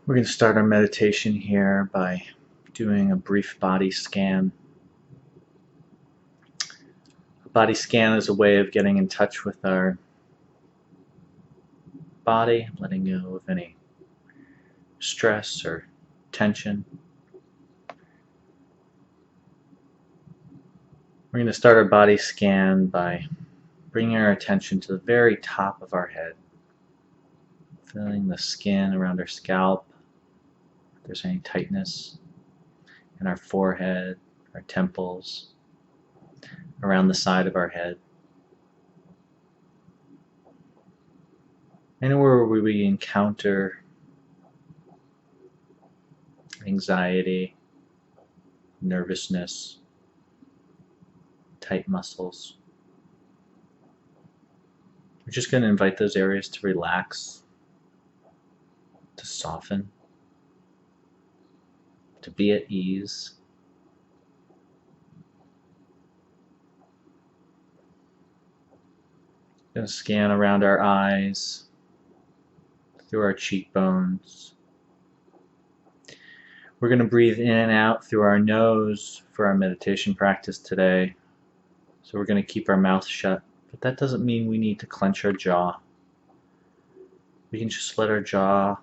We're going to start our meditation here by doing a brief body scan. A body scan is a way of getting in touch with our body, letting go of any stress or tension. We're going to start our body scan by bringing our attention to the very top of our head, feeling the skin around our scalp, if there's any tightness in our forehead, our temples, around the side of our head. Anywhere where we encounter anxiety, nervousness, tight muscles. We're just going to invite those areas to relax, to soften, to be at ease. We're going to scan around our eyes, through our cheekbones. We're going to breathe in and out through our nose for our meditation practice today. So we're going to keep our mouth shut, but that doesn't mean we need to clench our jaw. We can just let our jaw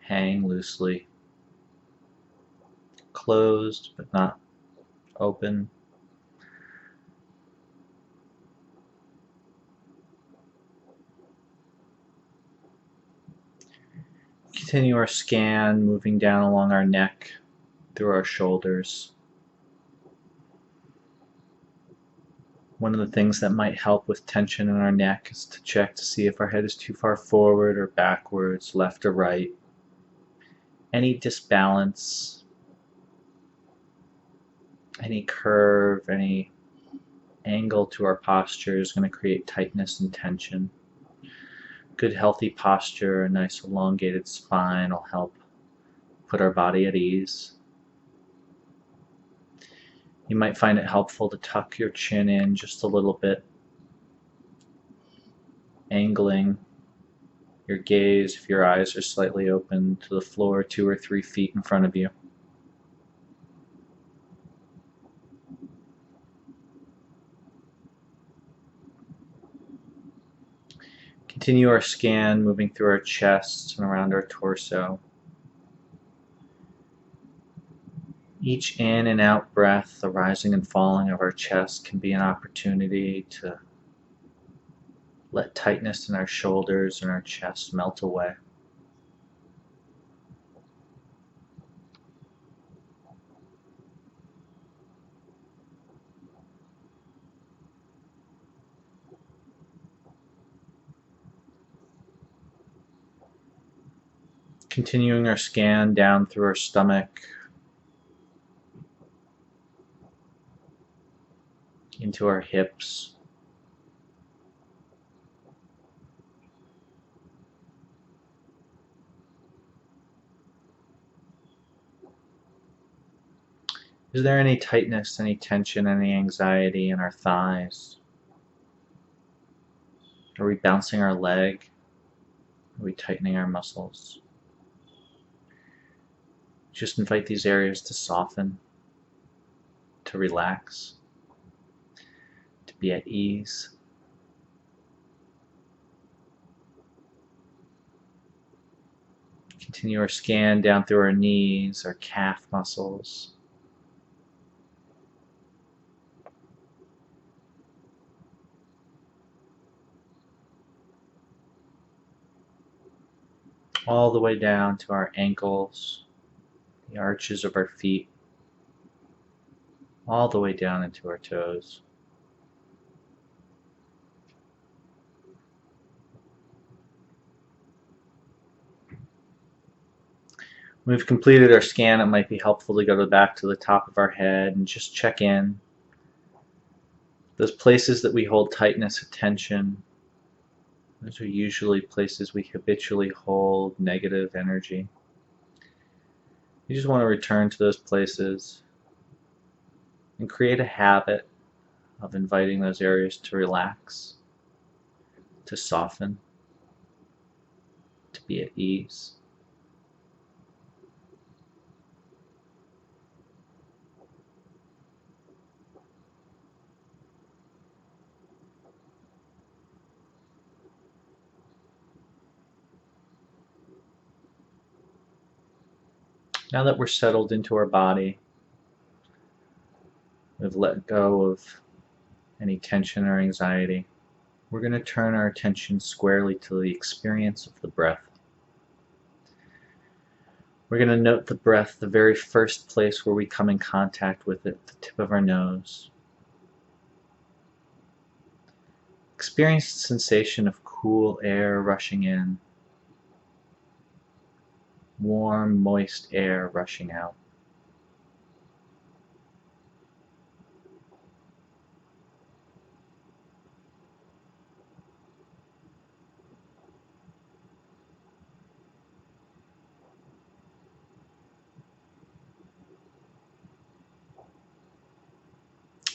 hang loosely, closed but not open. Continue our scan, moving down along our neck, through our shoulders. One of the things that might help with tension in our neck is to check to see if our head is too far forward or backwards, left or right. Any disbalance, any curve, any angle to our posture is going to create tightness and tension. Good healthy posture, a nice elongated spine will help put our body at ease. You might find it helpful to tuck your chin in just a little bit, angling your gaze, if your eyes are slightly open, to the floor 2 or 3 feet in front of you. Continue our scan, moving through our chest and around our torso. Each in and out breath, the rising and falling of our chest, can be an opportunity to let tightness in our shoulders and our chest melt away. Continuing our scan down through our stomach, into our hips, is there any tightness, any tension, any anxiety in our thighs? Are we bouncing our leg? Are we tightening our muscles? Just invite these areas to soften, to relax, to be at ease. Continue our scan down through our knees, our calf muscles. All the way down to our ankles, the arches of our feet, all the way down into our toes. When we've completed our scan, it might be helpful to go back to the top of our head and just check in. Those places that we hold tightness, attention, those are usually places we habitually hold negative energy. You just want to return to those places and create a habit of inviting those areas to relax, to soften, to be at ease. Now that we're settled into our body, we've let go of any tension or anxiety, we're going to turn our attention squarely to the experience of the breath. We're going to note the breath, the very first place where we come in contact with it, the tip of our nose. Experience the sensation of cool air rushing in, warm, moist air rushing out.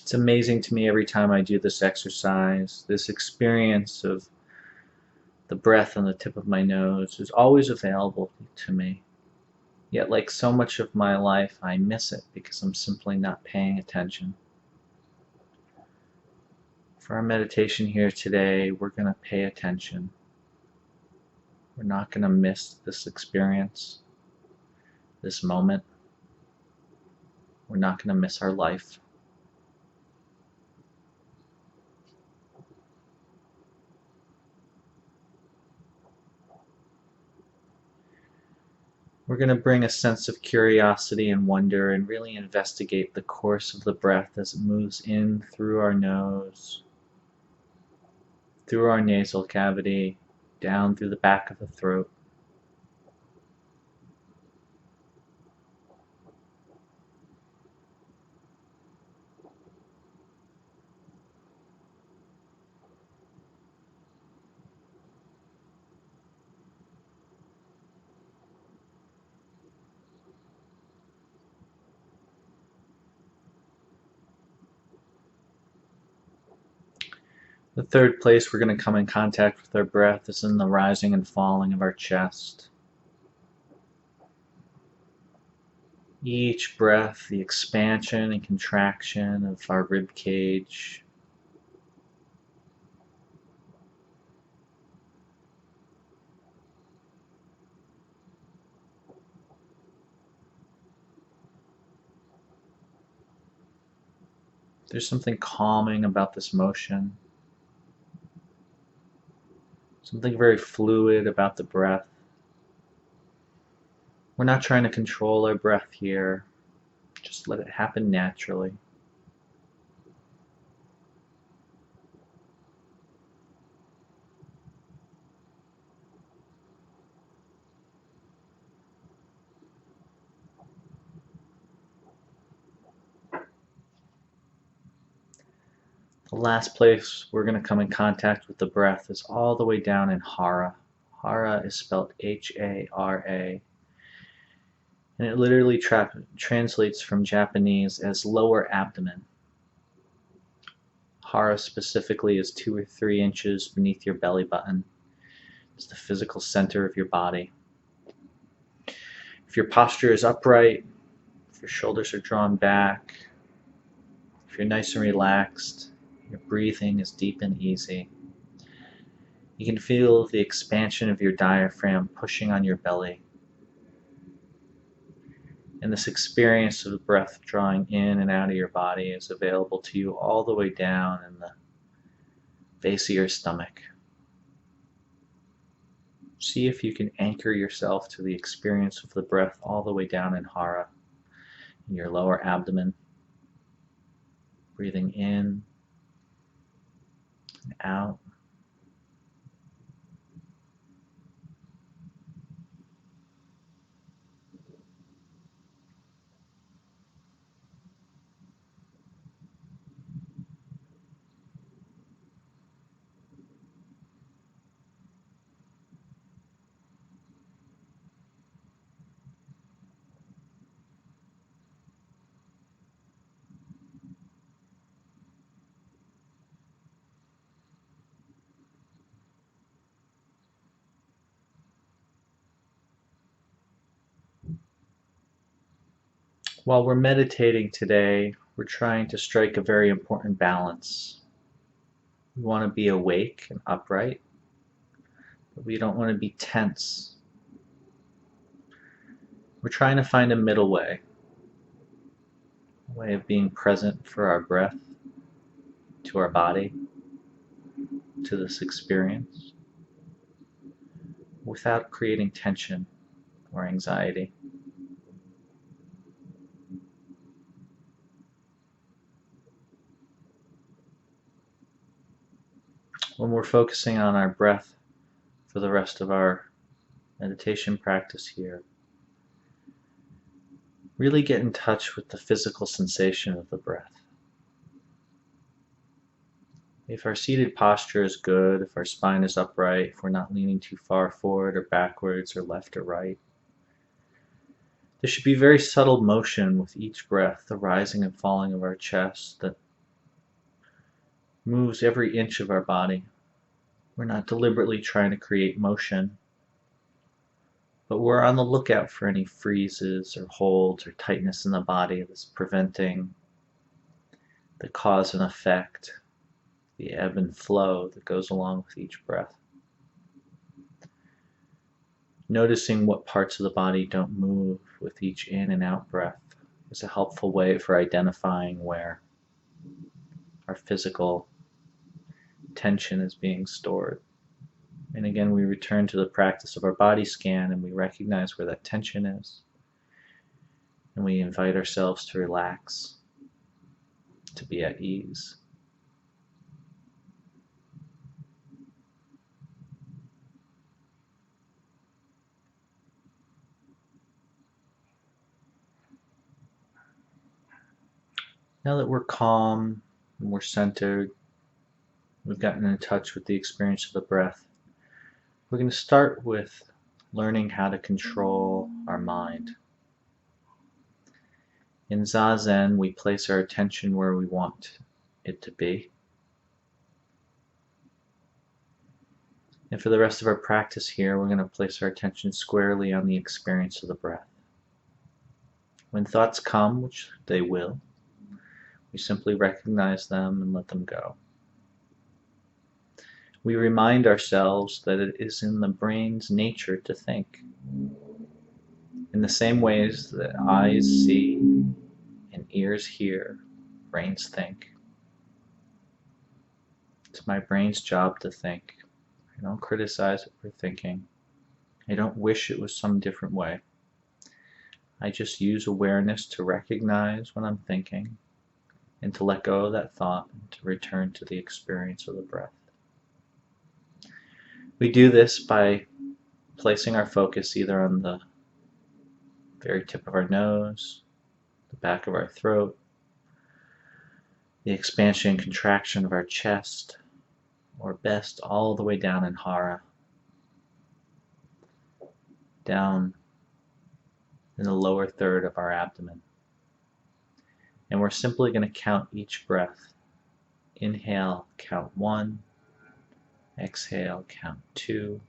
It's amazing to me every time I do this exercise. This experience of the breath on the tip of my nose is always available to me. Yet, like so much of my life, I miss it because I'm simply not paying attention. For our meditation here today, we're going to pay attention. We're not going to miss this experience, this moment. We're not going to miss our life. We're going to bring a sense of curiosity and wonder and really investigate the course of the breath as it moves in through our nose, through our nasal cavity, down through the back of the throat. The third place we're going to come in contact with our breath is in the rising and falling of our chest. Each breath, the expansion and contraction of our rib cage. There's something calming about this motion. Something very fluid about the breath. We're not trying to control our breath here. Just let it happen naturally. The last place we're going to come in contact with the breath is all the way down in Hara. Hara is spelled H-A-R-A. And it literally translates from Japanese as lower abdomen. Hara specifically is 2 or 3 inches beneath your belly button. It's the physical center of your body. If your posture is upright, if your shoulders are drawn back, if you're nice and relaxed, your breathing is deep and easy. You can feel the expansion of your diaphragm pushing on your belly. And this experience of the breath drawing in and out of your body is available to you all the way down in the base of your stomach. See if you can anchor yourself to the experience of the breath all the way down in Hara, in your lower abdomen. Breathing in and out. While we're meditating today, we're trying to strike a very important balance. We want to be awake and upright, but we don't want to be tense. We're trying to find a middle way, a way of being present for our breath, to our body, to this experience, without creating tension or anxiety. When we're focusing on our breath for the rest of our meditation practice here, really get in touch with the physical sensation of the breath. If our seated posture is good, if our spine is upright, if we're not leaning too far forward or backwards or left or right, there should be very subtle motion with each breath, the rising and falling of our chest that moves every inch of our body. We're not deliberately trying to create motion, but we're on the lookout for any freezes or holds or tightness in the body that's preventing the cause and effect, the ebb and flow that goes along with each breath. Noticing what parts of the body don't move with each in and out breath is a helpful way for identifying where our physical tension is being stored. And again, we return to the practice of our body scan and we recognize where that tension is. And we invite ourselves to relax, to be at ease. Now that we're calm and we're centered, we've gotten in touch with the experience of the breath, we're going to start with learning how to control our mind. In Zazen, we place our attention where we want it to be. And for the rest of our practice here, we're going to place our attention squarely on the experience of the breath. When thoughts come, which they will, we simply recognize them and let them go. We remind ourselves that it is in the brain's nature to think. In the same ways that eyes see and ears hear, brains think. It's my brain's job to think. I don't criticize it for thinking. I don't wish it was some different way. I just use awareness to recognize when I'm thinking and to let go of that thought and to return to the experience of the breath. We do this by placing our focus either on the very tip of our nose, the back of our throat, the expansion and contraction of our chest, or best all the way down in Hara, down in the lower third of our abdomen. And we're simply going to count each breath. Inhale, count 1. Exhale, count 2.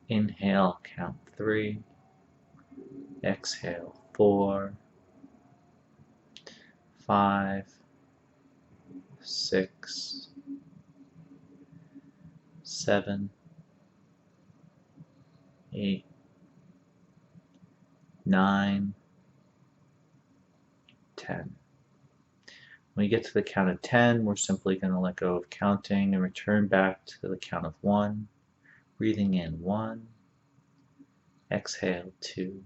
Inhale, count 3. Exhale, 4, 5, 6, 7, 8, 9, 10. When we get to the count of 10, we're simply going to let go of counting and return back to the count of 1. Breathing in 1, exhale 2,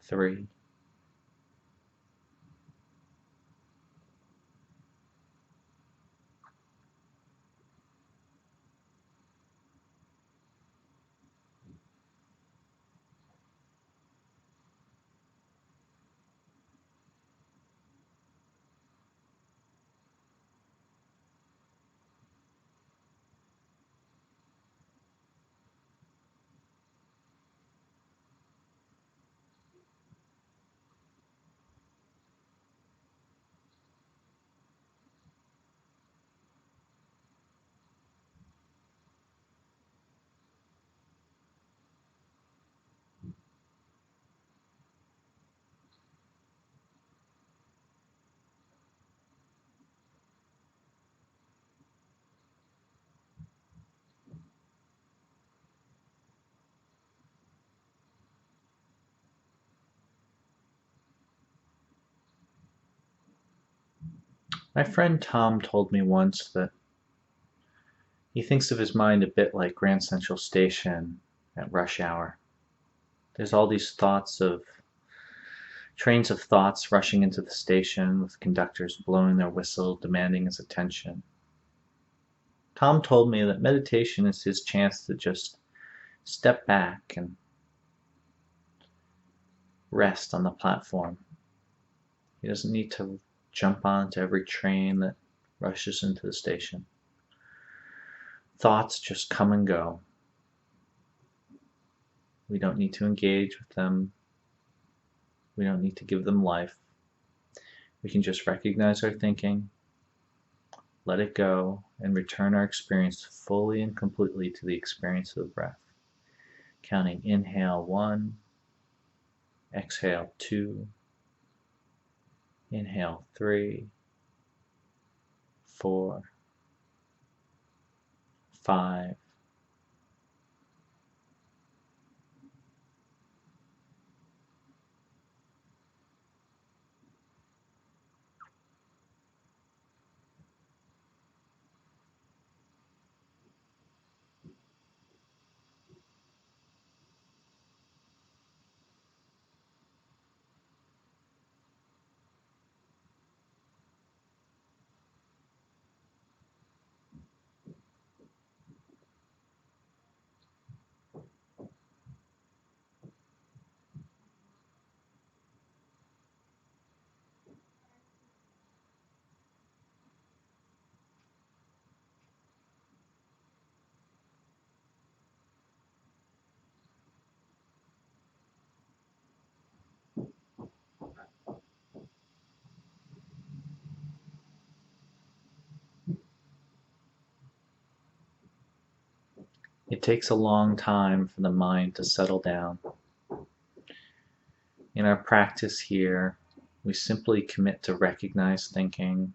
3, My friend Tom told me once that he thinks of his mind a bit like Grand Central Station at rush hour. There's all these trains of thoughts rushing into the station with conductors blowing their whistle demanding his attention. Tom told me that meditation is his chance to just step back and rest on the platform. He doesn't need to jump onto every train that rushes into the station. Thoughts just come and go. We don't need to engage with them. We don't need to give them life. We can just recognize our thinking, let it go, and return our experience fully and completely to the experience of the breath. Counting inhale 1, exhale 2, inhale 3, 4, 5. It takes a long time for the mind to settle down. In our practice here, we simply commit to recognize thinking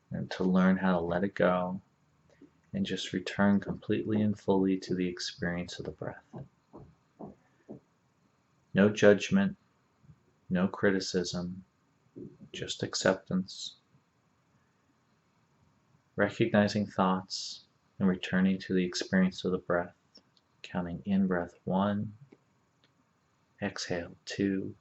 and to learn how to let it go and just return completely and fully to the experience of the breath. No judgment, no criticism, just acceptance, recognizing thoughts and returning to the experience of the breath, counting in breath 1, exhale 2,